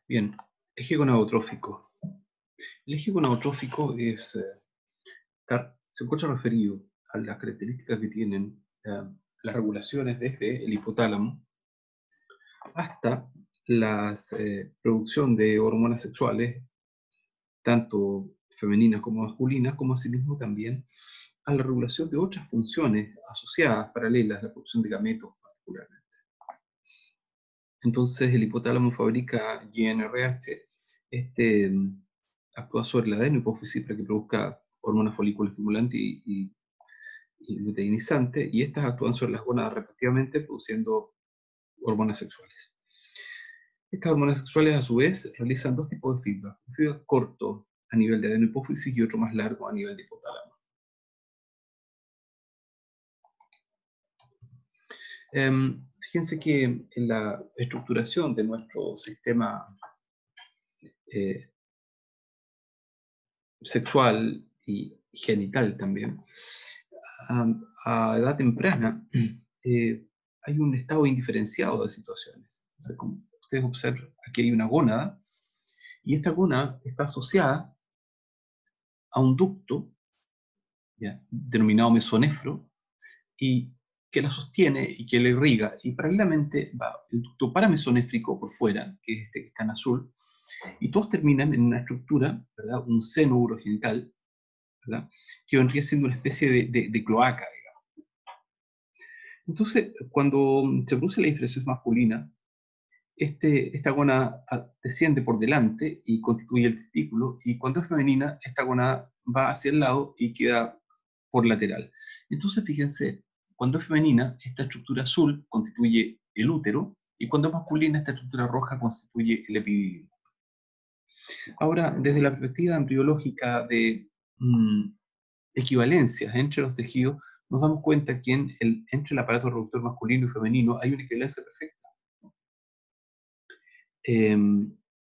Bien, eje gonadotrófico. El eje gonadotrófico se encuentra referido a las características que tienen las regulaciones desde el hipotálamo hasta la producción de hormonas sexuales, tanto femeninas como masculinas, como asimismo también a la regulación de otras funciones asociadas, paralelas, la producción de gametos particularmente. Entonces el hipotálamo fabrica GnRH, actúa sobre la adenohipófisis para que produzca hormonas folículo estimulante y luteinizante, y estas actúan sobre las gónadas respectivamente produciendo hormonas sexuales. Estas hormonas sexuales a su vez realizan dos tipos de feedback: un feedback corto a nivel de adenohipófisis y otro más largo a nivel de hipotálamo. Fíjense que en la estructuración de nuestro sistema eh, sexual y genital también, a edad temprana, hay un estado indiferenciado de situaciones. O sea, como ustedes observan, aquí hay una gónada, y esta gónada está asociada a un ducto, ¿ya?, denominado mesonefro, y que la sostiene y que la irriga, y paralelamente va el ducto paramesonéfrico por fuera, que es este que está en azul, y todos terminan en una estructura, ¿verdad?, un seno urogenital, ¿verdad?, que vendría siendo una especie de cloaca, digamos. Entonces, cuando se produce la diferenciación masculina, esta gónada desciende por delante y constituye el testículo, y cuando es femenina, esta gónada va hacia el lado y queda por lateral. Entonces, fíjense, cuando es femenina, esta estructura azul constituye el útero, y cuando es masculina, esta estructura roja constituye el epididio. Ahora, desde la perspectiva embriológica de equivalencias entre los tejidos, nos damos cuenta que entre el aparato reproductor masculino y femenino hay una equivalencia perfecta.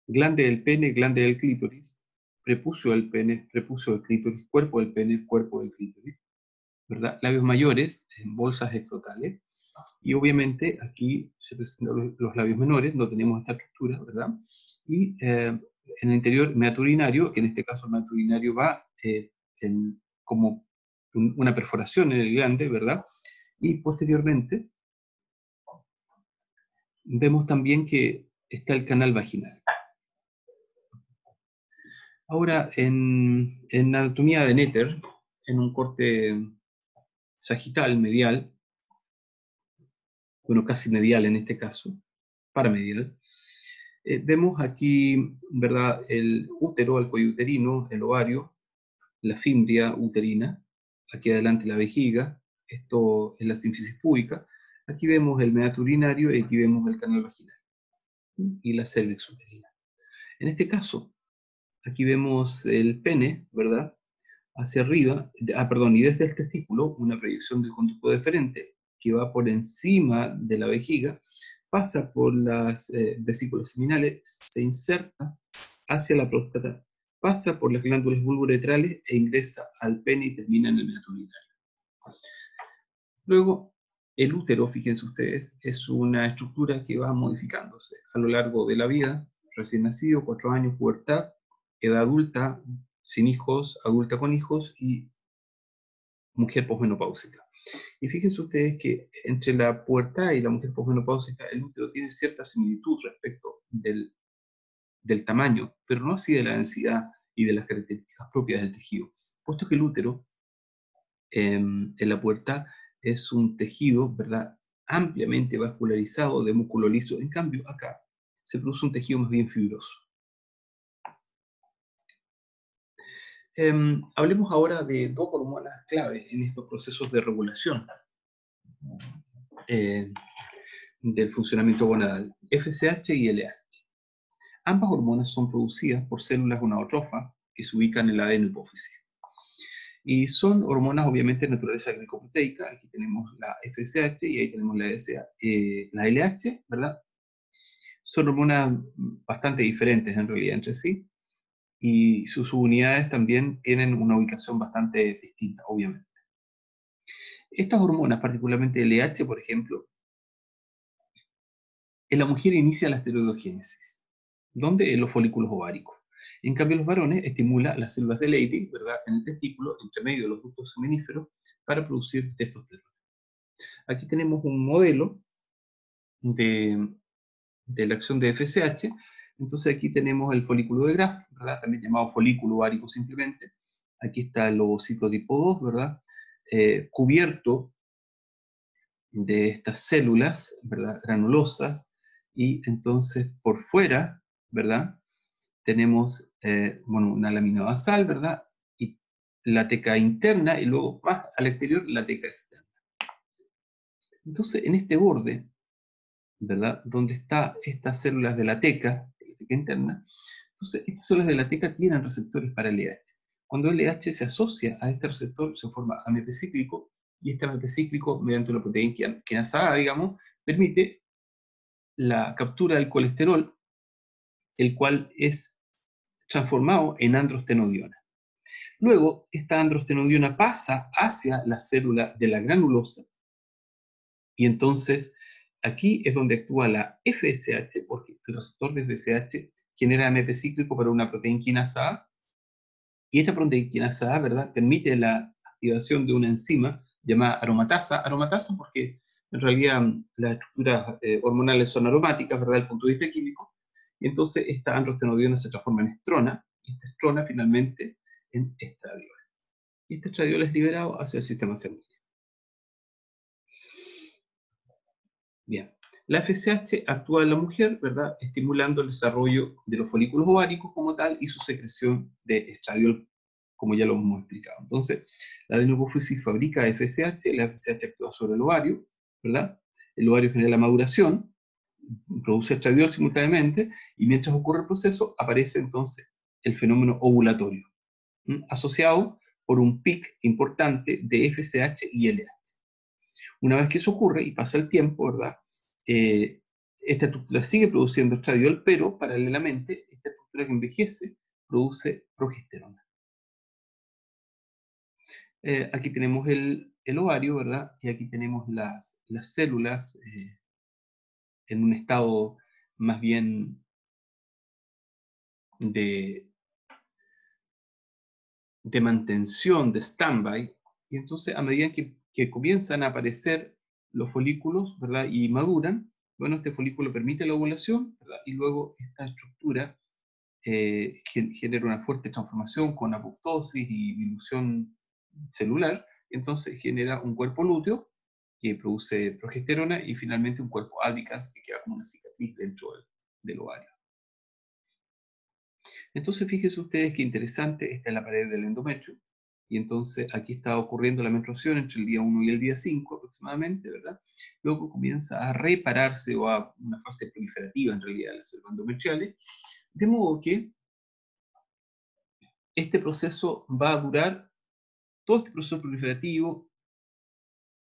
Glande del pene, glande del clítoris, prepucio del pene, prepucio del clítoris, cuerpo del pene, cuerpo del clítoris, ¿verdad? Labios mayores, bolsas escrotales, y obviamente aquí se presentan los labios menores, no tenemos esta estructura, ¿verdad? Y en el interior meato urinario, que en este caso el meato urinario va como una perforación en el glande, ¿verdad? Y posteriormente vemos también que está el canal vaginal. Ahora, en anatomía de Netter, en un corte sagital, medial, bueno, casi medial en este caso, paramedial, vemos aquí, ¿verdad?, el útero, el cuello uterino, el ovario, la fimbria uterina, aquí adelante la vejiga, esto es la sínfisis púbica, aquí vemos el meato urinario y aquí vemos el canal vaginal y la cervix uterina. En este caso, aquí vemos el pene, ¿verdad?, hacia arriba, perdón, y desde el testículo, una proyección del conducto deferente que va por encima de la vejiga, pasa por las vesículas seminales, se inserta hacia la próstata, pasa por las glándulas vulvoretrales e ingresa al pene y termina en el meato urinario. Luego, el útero, fíjense ustedes, es una estructura que va modificándose a lo largo de la vida: recién nacido, 4 años, pubertad, edad adulta, sin hijos, adulta con hijos y mujer posmenopáusica. Y fíjense ustedes que entre la pubertad y la mujer posmenopáusica, el útero tiene cierta similitud respecto del tamaño, pero no así de la densidad y de las características propias del tejido, puesto que el útero en la pubertad es un tejido, ¿verdad?, ampliamente vascularizado de músculo liso. En cambio, acá se produce un tejido más bien fibroso. Hablemos ahora de dos hormonas clave en estos procesos de regulación eh, del funcionamiento gonadal: FSH y LH. Ambas hormonas son producidas por células gonadotrófas que se ubican en la adenohipófisis. Y son hormonas obviamente de naturaleza glicoproteica. Aquí tenemos la FSH y ahí tenemos la LH, ¿verdad? Son hormonas bastante diferentes en realidad entre sí, y sus subunidades también tienen una ubicación bastante distinta, obviamente. Estas hormonas, particularmente LH, por ejemplo, en la mujer inicia la esteroidogénesis. ¿Dónde? En los folículos ováricos. En cambio, los varones estimula las células de Leydig, ¿verdad?, en el testículo, entre medio de los ductos seminíferos, para producir testosterona. Aquí tenemos un modelo de, de la acción de FSH. Entonces aquí tenemos el folículo de Graf, ¿verdad?, también llamado folículo ovárico simplemente. Aquí está el ovocito tipo 2, ¿verdad?, cubierto de estas células, ¿verdad?, granulosas, y entonces por fuera, ¿verdad?, tenemos bueno, una lámina basal, ¿verdad?, y la teca interna, y luego más al exterior la teca externa. Entonces, en este borde, ¿verdad?, donde están estas células de la teca interna, entonces estas células de la teca tienen receptores para LH. Cuando LH se asocia a este receptor, se forma AMP cíclico, y este AMP cíclico, mediante una proteína quinasa A, digamos, permite la captura del colesterol, el cual es transformado en androstenodiona. Luego, esta androstenodiona pasa hacia la célula de la granulosa, y entonces aquí es donde actúa la FSH, porque el receptor de FSH genera AMP cíclico para una proteína quinasa A, y esta proteína quinasa A, ¿verdad?, permite la activación de una enzima llamada aromatasa porque en realidad las estructuras hormonales son aromáticas, ¿verdad?, desde el punto de vista químico, y entonces esta androstenodiona se transforma en estrona, y esta estrona finalmente en estradiol. Y este estradiol es liberado hacia el sistema sanguíneo. Bien, la FSH actúa en la mujer, ¿verdad?, estimulando el desarrollo de los folículos ováricos como tal y su secreción de estradiol, como ya lo hemos explicado. Entonces, la adenopófisis fabrica FSH, la FSH actúa sobre el ovario, ¿verdad? El ovario genera la maduración, produce estradiol simultáneamente, y mientras ocurre el proceso, aparece entonces el fenómeno ovulatorio, asociado por un pic importante de FSH y LH. Una vez que eso ocurre y pasa el tiempo, ¿verdad?, esta estructura sigue produciendo estradiol, pero paralelamente esta estructura que envejece produce progesterona. Aquí tenemos el ovario, ¿verdad?, y aquí tenemos las células en un estado más bien de, de mantención, de stand-by, y entonces a medida que comienzan a aparecer los folículos, ¿verdad?, y maduran, bueno, este folículo permite la ovulación, ¿verdad?, y luego esta estructura genera una fuerte transformación con apoptosis y dilución celular, entonces genera un cuerpo lúteo que produce progesterona y finalmente un cuerpo albicans que queda como una cicatriz dentro del ovario. Entonces fíjense ustedes qué interesante, está en la pared del endometrio, y entonces aquí está ocurriendo la menstruación entre el día 1 y el día 5 aproximadamente, ¿verdad? Luego comienza a repararse o a una fase proliferativa en realidad de las células endometriales, de modo que este proceso va a durar, todo este proceso proliferativo,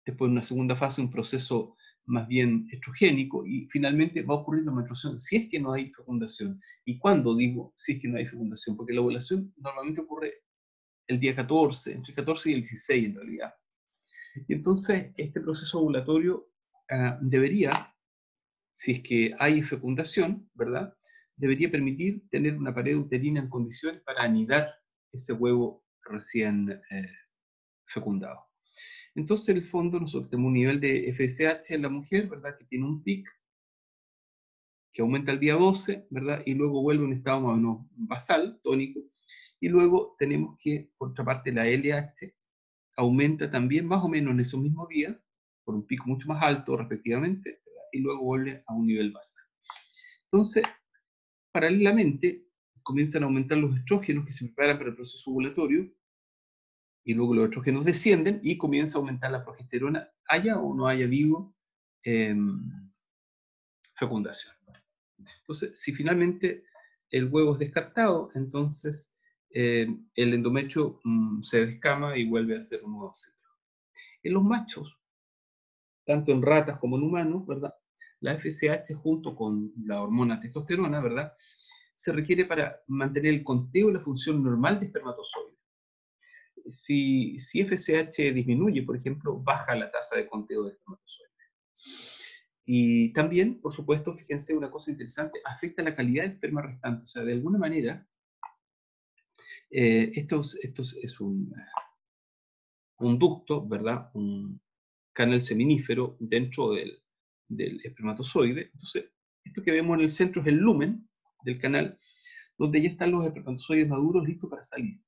después de una segunda fase, un proceso más bien estrogénico, y finalmente va a ocurrir la menstruación si es que no hay fecundación. ¿Y cuándo digo si es que no hay fecundación? Porque la ovulación normalmente ocurre el día 14, entre el 14 y el 16 en realidad. Y entonces este proceso ovulatorio debería, si es que hay fecundación, ¿verdad?, debería permitir tener una pared uterina en condiciones para anidar ese huevo recién fecundado. Entonces, en el fondo, nosotros tenemos un nivel de FSH en la mujer, ¿verdad?, que tiene un pic que aumenta el día 12, ¿verdad?, y luego vuelve a un estado más o menos basal, tónico, y luego tenemos que, por otra parte, la LH aumenta también más o menos en esos mismos días, por un pico mucho más alto respectivamente, ¿verdad?, y luego vuelve a un nivel basal. Entonces, paralelamente, comienzan a aumentar los estrógenos que se preparan para el proceso ovulatorio, y luego los estrógenos descienden y comienza a aumentar la progesterona, haya o no haya habido eh, fecundación. Entonces, si finalmente el huevo es descartado, entonces el endometrio se descama y vuelve a ser un nuevo ciclo. En los machos, tanto en ratas como en humanos, ¿verdad?, la FSH junto con la hormona testosterona, ¿verdad?, se requiere para mantener el conteo y la función normal de espermatozoides. Si FSH disminuye, por ejemplo, baja la tasa de conteo de espermatozoides. Y también, por supuesto, fíjense una cosa interesante, afecta la calidad del esperma restante. O sea, de alguna manera, esto es un ducto, ¿verdad? Un canal seminífero dentro del espermatozoide. Entonces, esto que vemos en el centro es el lumen del canal, donde ya están los espermatozoides maduros listos para salir.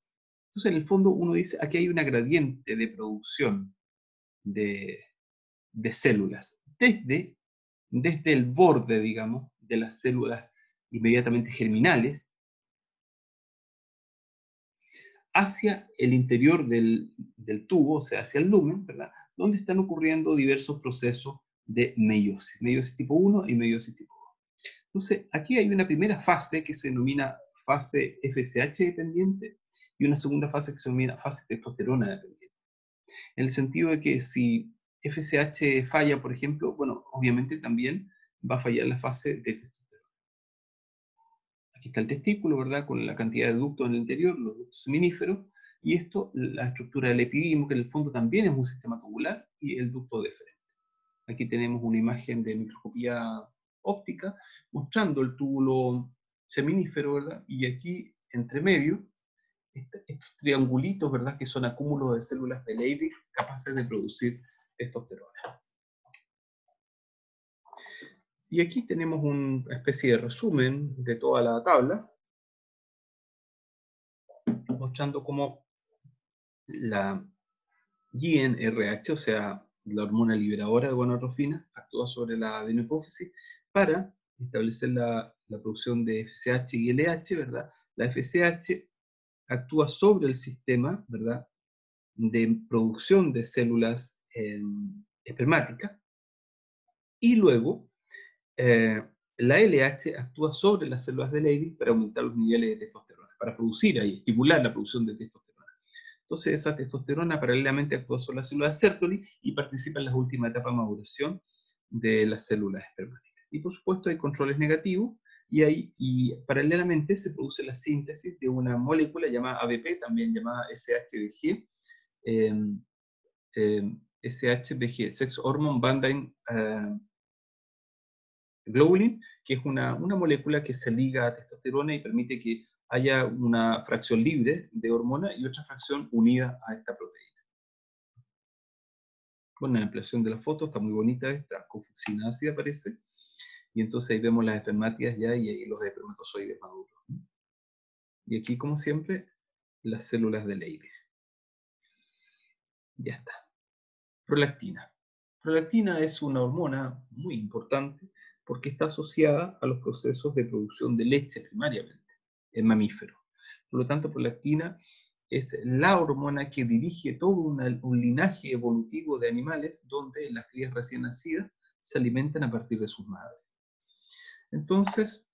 Entonces, en el fondo, uno dice, aquí hay una gradiente de producción de, de células, desde el borde, digamos, de las células inmediatamente germinales, hacia el interior del tubo, o sea, hacia el lumen, ¿verdad? Donde están ocurriendo diversos procesos de meiosis tipo 1 y meiosis tipo 2. Entonces, aquí hay una primera fase que se denomina fase FSH dependiente y una segunda fase que se denomina fase testosterona dependiente. En el sentido de que si FSH falla, por ejemplo, bueno, obviamente también va a fallar la fase de testosterona. Aquí está el testículo, ¿verdad? Con la cantidad de ductos en el interior, los ductos seminíferos, y esto, la estructura del epidimo, que en el fondo también es un sistema tubular, y el ducto deferente. Aquí tenemos una imagen de microscopía óptica mostrando el túbulo seminífero, ¿verdad? Y aquí, entre medio, estos triangulitos, ¿verdad? Que son acúmulos de células de Leydig capaces de producir testosterona. Y aquí tenemos una especie de resumen de toda la tabla, mostrando cómo la GnRH, o sea, la hormona liberadora de gonadotrofina, actúa sobre la adenohipófisis para establecer la producción de FSH y LH, ¿verdad? La FSH actúa sobre el sistema, ¿verdad?, de producción de células espermáticas, y luego la LH actúa sobre las células de Leydig para aumentar los niveles de testosterona, para producir ahí, estimular la producción de testosterona. Entonces esa testosterona paralelamente actúa sobre las células de Sertoli y participa en las últimas etapas de maduración de las células espermáticas. Y por supuesto hay controles negativos y paralelamente se produce la síntesis de una molécula llamada ABP, también llamada SHBG, eh, SHBG, Sex Hormone Binding Globulin, que es una molécula que se liga a testosterona y permite que haya una fracción libre de hormona y otra fracción unida a esta proteína. Bueno, la ampliación de la foto está muy bonita, esta confucina ácida aparece, y entonces ahí vemos las espermátidas ya y ahí los espermatozoides maduros. Y aquí, como siempre, las células de Leydig. Ya está. Prolactina. Prolactina es una hormona muy importante porque está asociada a los procesos de producción de leche primariamente en mamíferos. Por lo tanto, prolactina es la hormona que dirige todo un linaje evolutivo de animales donde las crías recién nacidas se alimentan a partir de sus madres. Entonces,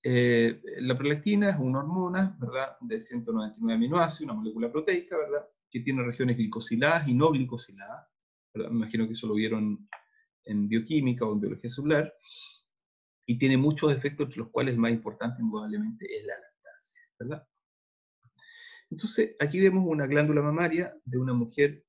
la prolactina es una hormona, ¿verdad?, de 199 aminoácidos, una molécula proteica, ¿verdad?, que tiene regiones glicosiladas y no glicosiladas. ¿Verdad? Me imagino que eso lo vieron en bioquímica o en biología celular, y tiene muchos efectos, entre los cuales el más importante indudablemente es la lactancia, ¿verdad? Entonces, aquí vemos una glándula mamaria de una mujer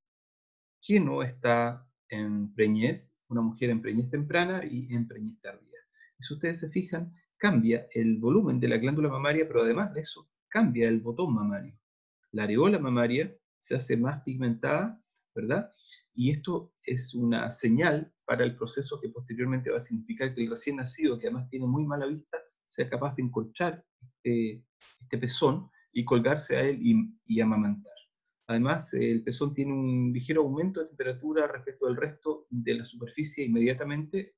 que no está en preñez, una mujer en preñez temprana y en preñez tardía. Y si ustedes se fijan, cambia el volumen de la glándula mamaria, pero además de eso, cambia el botón mamario. La areola mamaria se hace más pigmentada, ¿verdad? Y esto es una señal para el proceso que posteriormente va a significar que el recién nacido, que además tiene muy mala vista, sea capaz de enconchar este pezón y colgarse a él y amamantar. Además, el pezón tiene un ligero aumento de temperatura respecto al resto de la superficie inmediatamente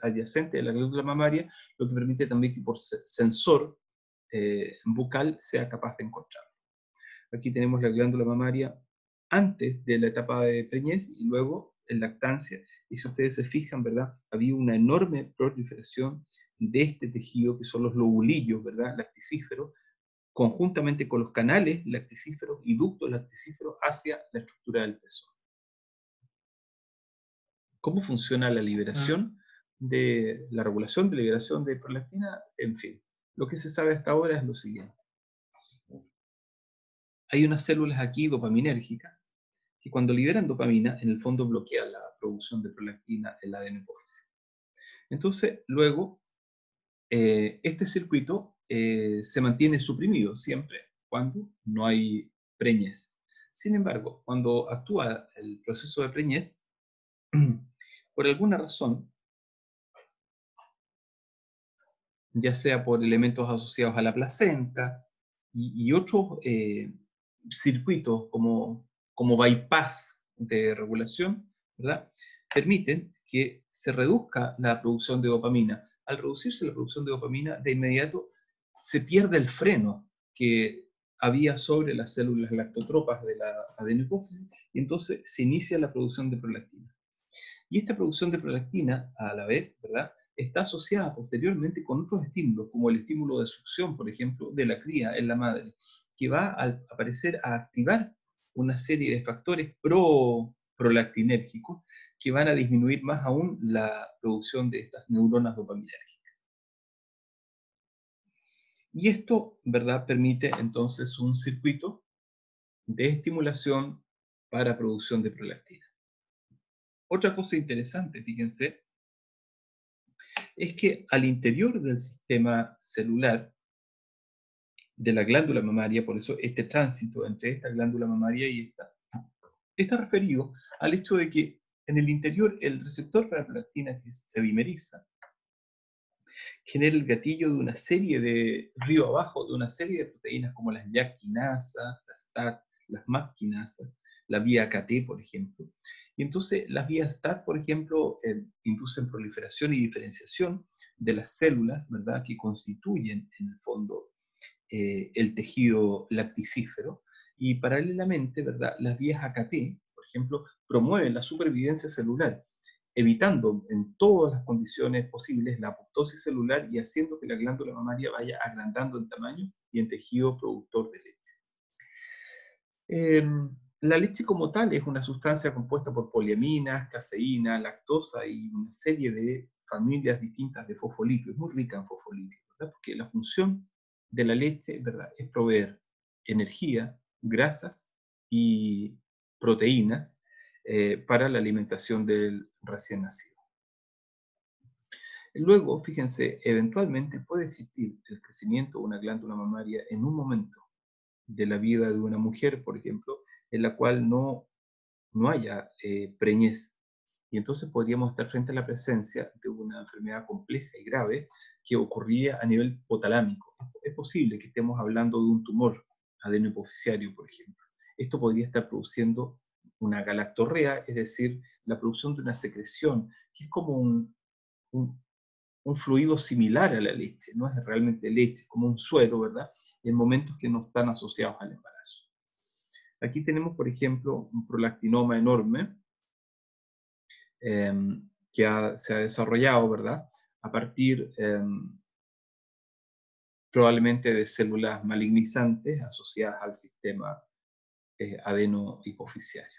adyacente a la glándula mamaria, lo que permite también que por sensor bucal sea capaz de encontrarlo. Aquí tenemos la glándula mamaria antes de la etapa de preñez y luego en lactancia. Y si ustedes se fijan, ¿verdad?, había una enorme proliferación de este tejido que son los lobulillos, ¿verdad?, lacticíferos, conjuntamente con los canales lacticíferos y ductos lacticíferos hacia la estructura del pezón. ¿Cómo funciona la liberación de la regulación de liberación de prolactina? En fin, lo que se sabe hasta ahora es lo siguiente. Hay unas células aquí dopaminérgicas que cuando liberan dopamina, en el fondo bloquean la producción de prolactina en la adenohipófisis. Entonces, luego, este circuito se mantiene suprimido siempre cuando no hay preñez. Sin embargo, cuando actúa el proceso de preñez, por alguna razón, ya sea por elementos asociados a la placenta y otros circuitos como bypass de regulación, ¿verdad? Permiten que se reduzca la producción de dopamina. Al reducirse la producción de dopamina, de inmediato se pierde el freno que había sobre las células lactotropas de la adenopófisis y entonces se inicia la producción de prolactina. Y esta producción de prolactina, a la vez, ¿verdad?, está asociada posteriormente con otros estímulos, como el estímulo de succión, por ejemplo, de la cría en la madre, que va a aparecer a activar una serie de factores prolactinérgicos que van a disminuir más aún la producción de estas neuronas dopaminérgicas. Y esto, ¿verdad?, permite entonces un circuito de estimulación para producción de prolactina. Otra cosa interesante, fíjense, es que al interior del sistema celular de la glándula mamaria, por eso este tránsito entre esta glándula mamaria y esta, está referido al hecho de que en el interior el receptor para prolactina que se dimeriza genera el gatillo de una serie de, río abajo, de una serie de proteínas como las YAC quinasas, las STAT, las MAP quinasas, la vía KT, por ejemplo. Y entonces las vías STAT, por ejemplo, inducen proliferación y diferenciación de las células, ¿verdad?, que constituyen en el fondo el tejido lacticífero. Y paralelamente, ¿verdad?, las vías AKT, por ejemplo, promueven la supervivencia celular, evitando en todas las condiciones posibles la apoptosis celular y haciendo que la glándula mamaria vaya agrandando en tamaño y en tejido productor de leche. La leche como tal es una sustancia compuesta por poliaminas, caseína, lactosa y una serie de familias distintas de fosfolípidos, muy rica en fosfolípidos, ¿verdad? Porque la función de la leche, ¿verdad?, es proveer energía, grasas y proteínas para la alimentación del recién nacido. Luego, fíjense, eventualmente puede existir el crecimiento de una glándula mamaria en un momento de la vida de una mujer, por ejemplo, en la cual no haya preñez. Y entonces podríamos estar frente a la presencia de una enfermedad compleja y grave que ocurría a nivel hipotalámico. Es posible que estemos hablando de un tumor adenohipoficiario, por ejemplo. Esto podría estar produciendo una galactorrea, es decir, la producción de una secreción, que es como un, un fluido similar a la leche, no es realmente leche, es como un suero, ¿verdad?, en momentos que no están asociados al embarazo. Aquí tenemos, por ejemplo, un prolactinoma enorme se ha desarrollado, ¿verdad?, a partir probablemente de células malignizantes asociadas al sistema adeno-hipoficiario.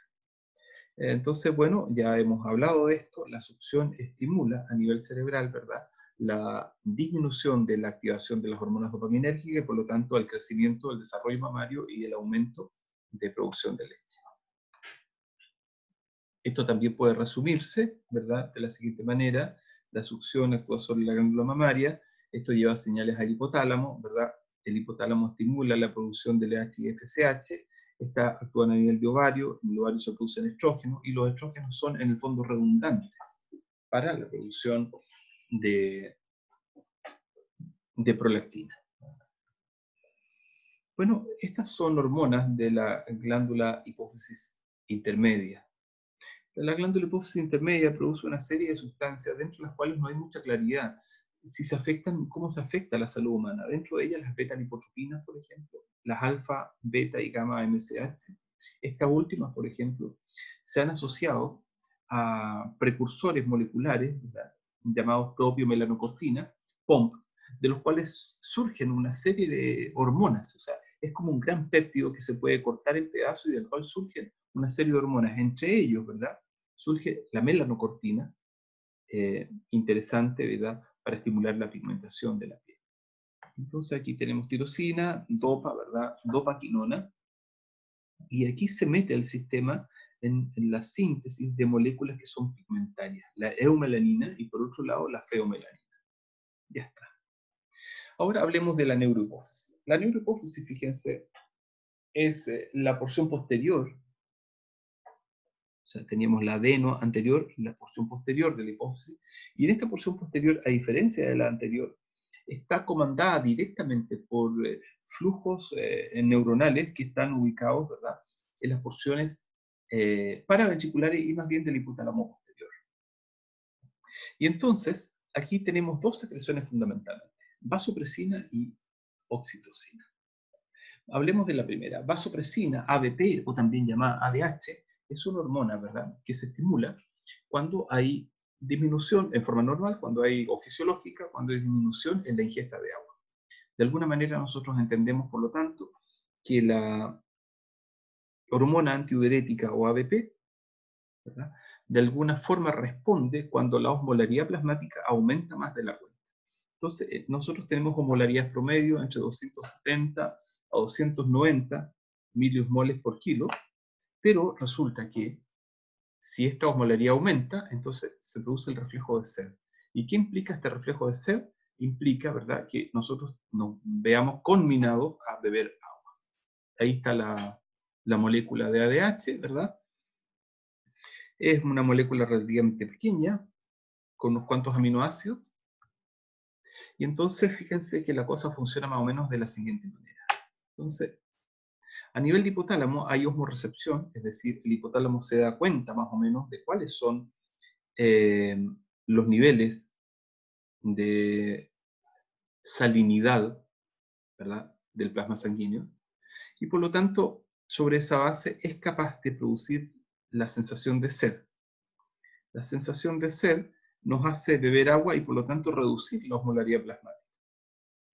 Entonces, bueno, ya hemos hablado de esto, la succión estimula a nivel cerebral, ¿verdad?, la disminución de la activación de las hormonas dopaminérgicas y por lo tanto el crecimiento, el desarrollo mamario y el aumento de producción de leche. Esto también puede resumirse, ¿verdad?, de la siguiente manera: la succión actúa sobre la glándula mamaria, esto lleva señales al hipotálamo, ¿verdad? El hipotálamo estimula la producción de LH y FSH, esta actúa a nivel de ovario, en el ovario se producen estrógenos, y los estrógenos son en el fondo redundantes para la producción de, de prolactina. Bueno, estas son hormonas de la glándula hipófisis intermedia. La glándula hipófisis intermedia produce una serie de sustancias dentro de las cuales no hay mucha claridad si se afectan, cómo se afecta a la salud humana. Dentro de ellas las beta-lipotropinas, por ejemplo, las alfa, beta y gamma MSH. Estas últimas, por ejemplo, se han asociado a precursores moleculares, ¿verdad?, llamados propiomelanocortina, POMP, de los cuales surgen una serie de hormonas. O sea, es como un gran péptido que se puede cortar en pedazos y del cual surgen una serie de hormonas. Entre ellos, ¿verdad?, surge la melanocortina, interesante, ¿verdad?, para estimular la pigmentación de la piel. Entonces aquí tenemos tirosina, dopa, ¿verdad?, dopaquinona, y aquí se mete al sistema en la síntesis de moléculas que son pigmentarias, la eumelanina y por otro lado la feomelanina. Ya está. Ahora hablemos de la neurohipófisis. La neurohipófisis, fíjense, es la porción posterior, o sea, teníamos la adeno anterior y la porción posterior de la hipófisis, y en esta porción posterior, a diferencia de la anterior, está comandada directamente por flujos neuronales que están ubicados, ¿verdad?, en las porciones paraventriculares y más bien del hipotálamo posterior. Y entonces, aquí tenemos dos secreciones fundamentales, vasopresina y oxitocina. Hablemos de la primera. Vasopresina, ABP, o también llamada ADH, es una hormona, ¿verdad?, que se estimula cuando hay disminución en forma normal, cuando hay, o fisiológica, cuando hay disminución en la ingesta de agua. De alguna manera nosotros entendemos, por lo tanto, que la hormona antidiurética o ABP, ¿verdad?, de alguna forma responde cuando la osmolaridad plasmática aumenta más de la cuenta. Entonces, nosotros tenemos osmolaridades promedio entre 270 a 290 miliosmoles por kilo, pero resulta que si esta osmolaridad aumenta, entonces se produce el reflejo de sed. ¿Y qué implica este reflejo de sed? Implica, ¿verdad?, que nosotros nos veamos conminados a beber agua. Ahí está la molécula de ADH, ¿verdad? Es una molécula relativamente pequeña, con unos cuantos aminoácidos, y entonces fíjense que la cosa funciona más o menos de la siguiente manera. Entonces, a nivel de hipotálamo hay osmorecepción, es decir, el hipotálamo se da cuenta más o menos de cuáles son los niveles de salinidad, ¿verdad?, del plasma sanguíneo, y por lo tanto, sobre esa base es capaz de producir la sensación de sed. La sensación de sed nos hace beber agua y por lo tanto reducir la osmolaridad plasmática.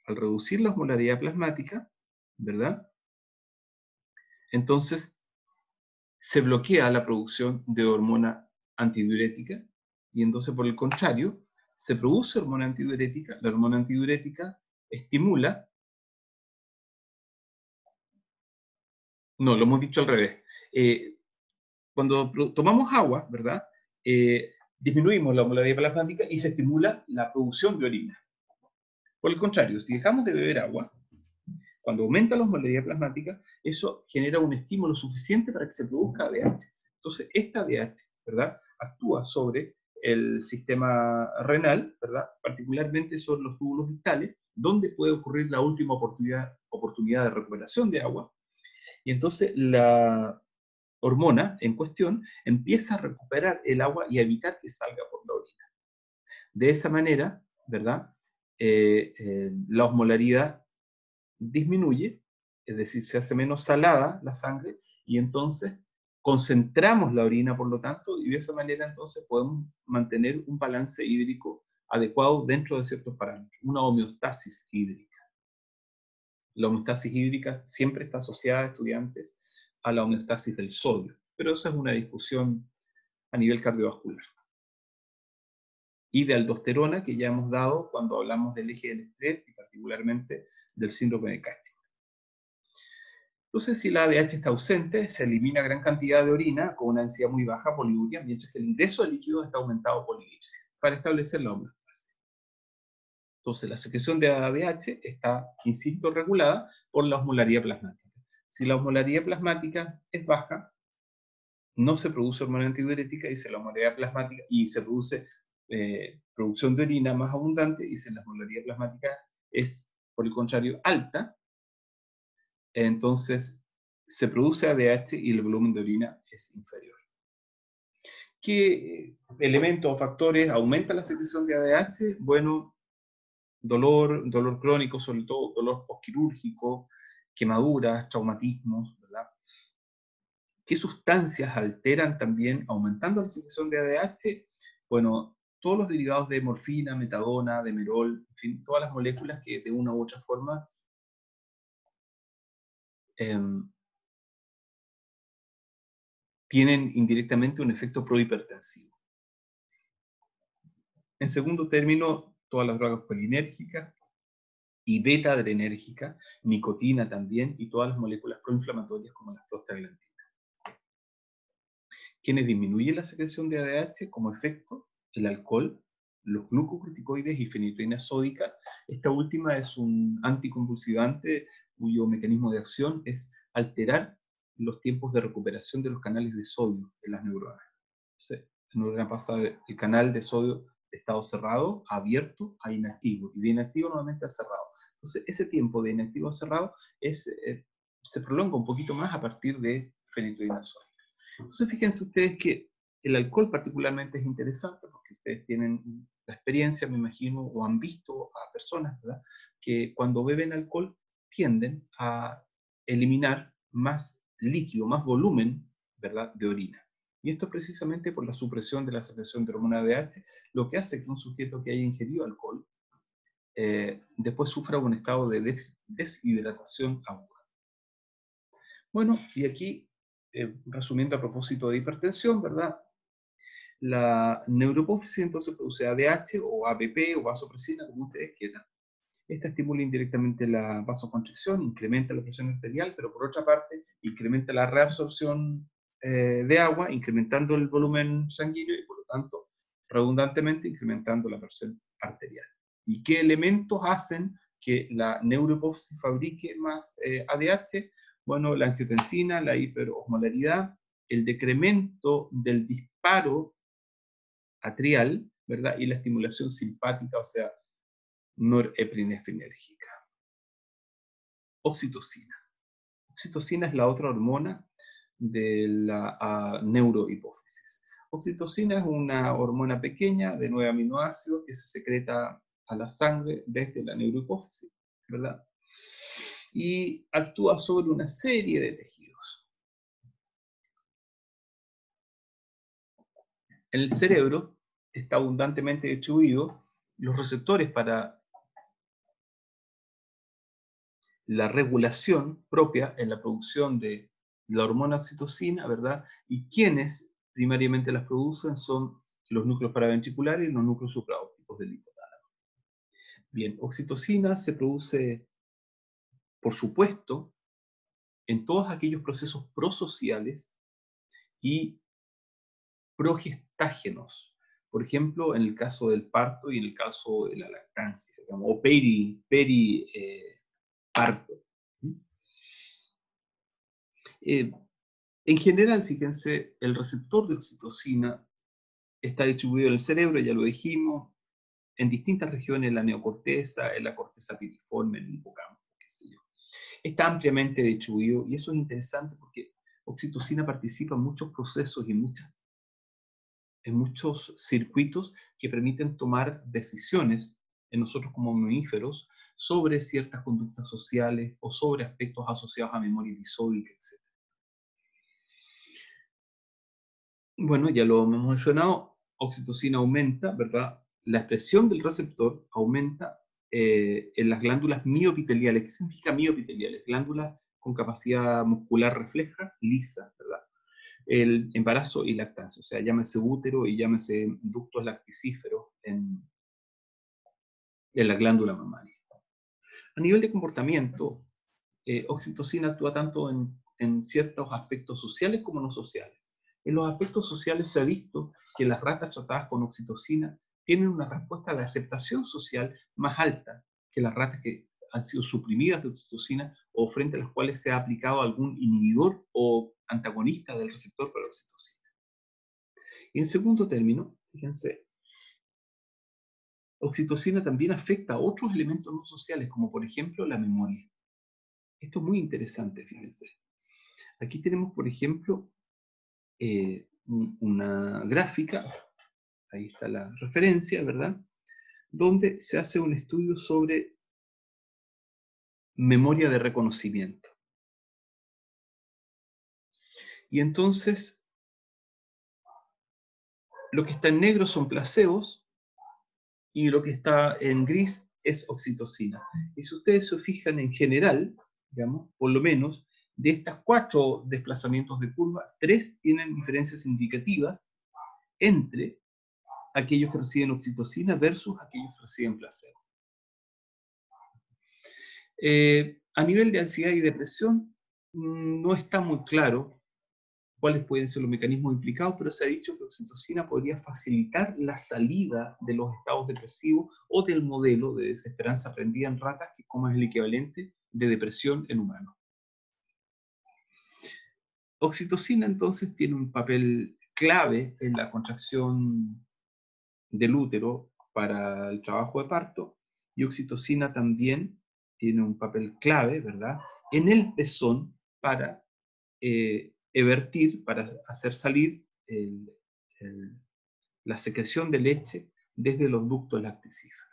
Al reducir la osmolaridad plasmática, ¿verdad?, entonces se bloquea la producción de hormona antidiurética y entonces, por el contrario, se produce hormona antidiurética. La hormona antidiurética estimula. No, lo hemos dicho al revés. Cuando tomamos agua, ¿verdad?, disminuimos la osmolaridad plasmática y se estimula la producción de orina. Por el contrario, si dejamos de beber agua, cuando aumenta la osmolaridad plasmática, eso genera un estímulo suficiente para que se produzca ADH. Entonces, esta ADH, ¿verdad?, actúa sobre el sistema renal, ¿verdad?, particularmente sobre los túbulos distales, donde puede ocurrir la última oportunidad de recuperación de agua. Y entonces la hormona en cuestión empieza a recuperar el agua y a evitar que salga por la orina. De esa manera, ¿verdad?, la osmolaridad disminuye, es decir, se hace menos salada la sangre, y entonces concentramos la orina, por lo tanto, y de esa manera entonces podemos mantener un balance hídrico adecuado dentro de ciertos parámetros, una homeostasis hídrica. La homeostasis hídrica siempre está asociada, estudiantes, a la homeostasis del sodio, pero esa es una discusión a nivel cardiovascular. Y de aldosterona, que ya hemos dado cuando hablamos del eje del estrés y particularmente del síndrome de Cushing. Entonces, si la ADH está ausente, se elimina gran cantidad de orina con una densidad muy baja, poliuria, mientras que el ingreso de líquidos está aumentado, polidipsia, para establecer la homeostasis. Entonces, la secreción de ADH está, insisto, regulada por la osmolaridad plasmática. Si la osmolaridad plasmática es baja, no se produce hormona antidiurética, y si la osmolaridad plasmática, y se produce producción de orina más abundante, y si la osmolaridad plasmática es, por el contrario, alta, entonces se produce ADH y el volumen de orina es inferior. ¿Qué elementos o factores aumentan la secreción de ADH? Bueno, dolor crónico, sobre todo dolor postquirúrgico, quemaduras, traumatismos, ¿verdad? ¿Qué sustancias alteran también aumentando la secreción de ADH? Bueno, todos los derivados de morfina, metadona, demerol, en fin, todas las moléculas que de una u otra forma tienen indirectamente un efecto prohipertensivo. En segundo término, todas las drogas colinérgicas y beta-adrenérgicas, nicotina también, y todas las moléculas proinflamatorias como las prostaglandinas. Quienes disminuyen la secreción de ADH como efecto, el alcohol, los glucocorticoides y fenitoína sódica. Esta última es un anticonvulsivante cuyo mecanismo de acción es alterar los tiempos de recuperación de los canales de sodio en las neuronas. Entonces, la neurona pasa del canal de sodio de estado cerrado a abierto a inactivo, y de inactivo nuevamente a cerrado. Entonces, ese tiempo de inactivo a cerrado se prolonga un poquito más a partir de fenitoína sódica. Entonces, fíjense ustedes que el alcohol particularmente es interesante porque ustedes tienen la experiencia, me imagino, o han visto a personas, ¿verdad?, que cuando beben alcohol tienden a eliminar más líquido, más volumen, ¿verdad?, de orina. Y esto es precisamente por la supresión de la secreción de hormona ADH, lo que hace que un sujeto que haya ingerido alcohol después sufra un estado de deshidratación aguda. Bueno, y aquí, resumiendo a propósito de hipertensión, ¿verdad? La neurohipófisis entonces produce ADH o ABP o vasopresina, como ustedes quieran. Esta estimula indirectamente la vasoconstricción, incrementa la presión arterial, pero por otra parte incrementa la reabsorción de agua, incrementando el volumen sanguíneo y por lo tanto, redundantemente, incrementando la presión arterial. ¿Y qué elementos hacen que la neurohipófisis fabrique más ADH? Bueno, la angiotensina, la hiperosmolaridad, el decremento del disparo atrial, ¿verdad? Y la estimulación simpática, o sea, norepinefinérgica. Oxitocina. Oxitocina es la otra hormona de la neurohipófisis. Oxitocina es una hormona pequeña de 9 aminoácidos que se secreta a la sangre desde la neurohipófisis, ¿verdad? Y actúa sobre una serie de tejidos. En el cerebro está abundantemente distribuido los receptores para la regulación propia en la producción de la hormona oxitocina, ¿verdad? Y quienes primariamente las producen son los núcleos paraventriculares y los núcleos supraópticos del hipotálamo. Bien, oxitocina se produce, por supuesto, en todos aquellos procesos prosociales y progestágenos. Por ejemplo, en el caso del parto y en el caso de la lactancia, digamos, o parto. En general, fíjense, el receptor de oxitocina está distribuido en el cerebro, ya lo dijimos, en distintas regiones, en la neocorteza, en la corteza piriforme, en el hipocampo, qué sé yo. Está ampliamente distribuido y eso es interesante porque oxitocina participa en muchos procesos y en muchos circuitos que permiten tomar decisiones en nosotros como mamíferos sobre ciertas conductas sociales o sobre aspectos asociados a memoria episódica, etc. Bueno, ya lo hemos mencionado, oxitocina aumenta, ¿verdad? La expresión del receptor aumenta en las glándulas mioepiteliales. ¿Qué significa mioepiteliales? Glándulas con capacidad muscular refleja, lisa, ¿verdad? El embarazo y lactancia, o sea, llámese útero y llámese ductos lacticíferos en la glándula mamaria. A nivel de comportamiento, oxitocina actúa tanto en ciertos aspectos sociales como no sociales. En los aspectos sociales se ha visto que las ratas tratadas con oxitocina tienen una respuesta de aceptación social más alta que las ratas que han sido suprimidas de oxitocina o frente a las cuales se ha aplicado algún inhibidor o antagonista del receptor para la oxitocina. Y en segundo término, fíjense, oxitocina también afecta a otros elementos no sociales, como por ejemplo la memoria. Esto es muy interesante, fíjense. Aquí tenemos, por ejemplo, una gráfica, ahí está la referencia, ¿verdad? Donde se hace un estudio sobre memoria de reconocimiento. Y entonces, lo que está en negro son placebos y lo que está en gris es oxitocina. Y si ustedes se fijan en general, digamos, por lo menos, de estas 4 desplazamientos de curva, 3 tienen diferencias indicativas entre aquellos que reciben oxitocina versus aquellos que reciben placebo. A nivel de ansiedad y depresión, no está muy claro, cuáles pueden ser los mecanismos implicados, pero se ha dicho que oxitocina podría facilitar la salida de los estados depresivos o del modelo de desesperanza aprendida en ratas, que como es el equivalente de depresión en humanos. Oxitocina entonces tiene un papel clave en la contracción del útero para el trabajo de parto, y oxitocina también tiene un papel clave, ¿verdad?, en el pezón para evertir, para hacer salir la secreción de leche desde los ductos lacticíferos.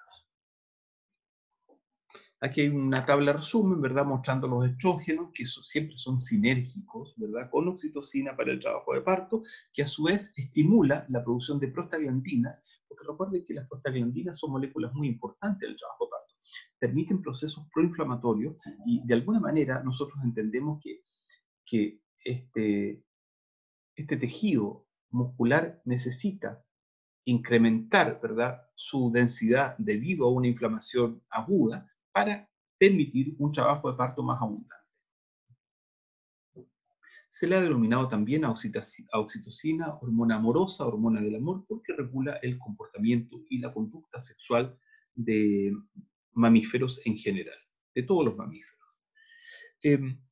Aquí hay una tabla resumen, ¿verdad?, mostrando los estrógenos, que siempre son sinérgicos, ¿verdad?, con oxitocina para el trabajo de parto, que a su vez estimula la producción de prostaglandinas, porque recuerden que las prostaglandinas son moléculas muy importantes del trabajo de parto. Permiten procesos proinflamatorios y de alguna manera nosotros entendemos que este tejido muscular necesita incrementar, ¿verdad?, su densidad debido a una inflamación aguda para permitir un trabajo de parto más abundante. Se le ha denominado también a oxitocina hormona amorosa, hormona del amor, porque regula el comportamiento y la conducta sexual de mamíferos en general, de todos los mamíferos.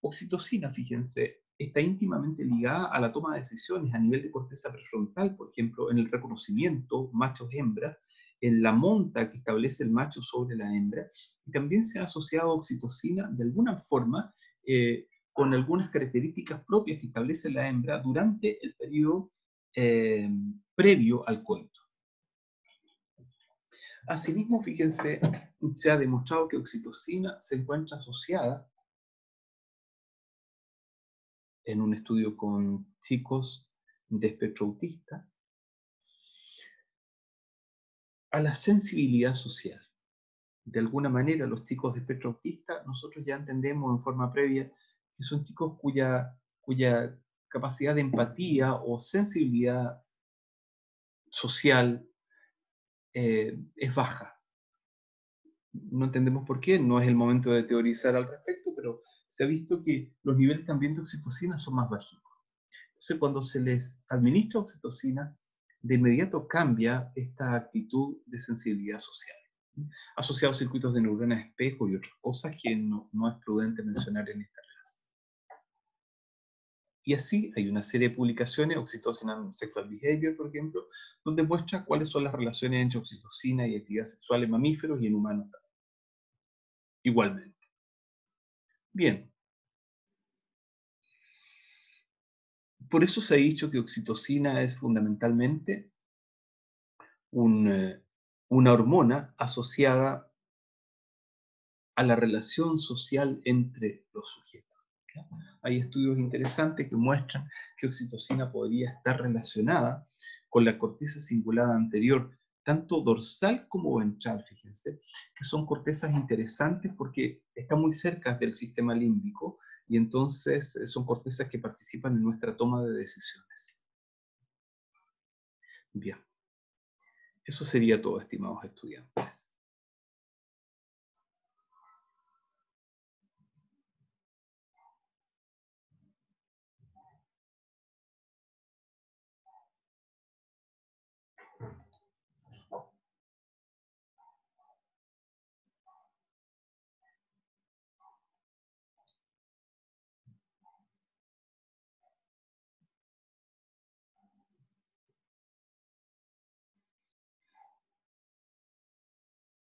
Oxitocina, fíjense, está íntimamente ligada a la toma de decisiones a nivel de corteza prefrontal, por ejemplo, en el reconocimiento machos-hembras, en la monta que establece el macho sobre la hembra, y también se ha asociado oxitocina de alguna forma con algunas características propias que establece la hembra durante el periodo previo al coito. Asimismo, fíjense, se ha demostrado que oxitocina se encuentra asociada en un estudio con chicos de espectro autista, a la sensibilidad social. De alguna manera, los chicos de espectro autista, nosotros ya entendemos en forma previa que son chicos cuya capacidad de empatía o sensibilidad social es baja. No entendemos por qué, no es el momento de teorizar al respecto, pero se ha visto que los niveles también de oxitocina son más bajitos. Entonces, cuando se les administra oxitocina, de inmediato cambia esta actitud de sensibilidad social, asociado a circuitos de neuronas espejo y otras cosas que no es prudente mencionar en esta clase. Y así hay una serie de publicaciones, Oxytocin and Sexual Behavior, por ejemplo, donde muestra cuáles son las relaciones entre oxitocina y actividad sexual en mamíferos y en humanos también. Igualmente. Bien. Por eso se ha dicho que oxitocina es fundamentalmente una hormona asociada a la relación social entre los sujetos. ¿Ya? Hay estudios interesantes que muestran que oxitocina podría estar relacionada con la corteza cingulada anterior, tanto dorsal como ventral, fíjense, que son cortezas interesantes porque están muy cerca del sistema límbico y entonces son cortezas que participan en nuestra toma de decisiones. Bien, eso sería todo, estimados estudiantes.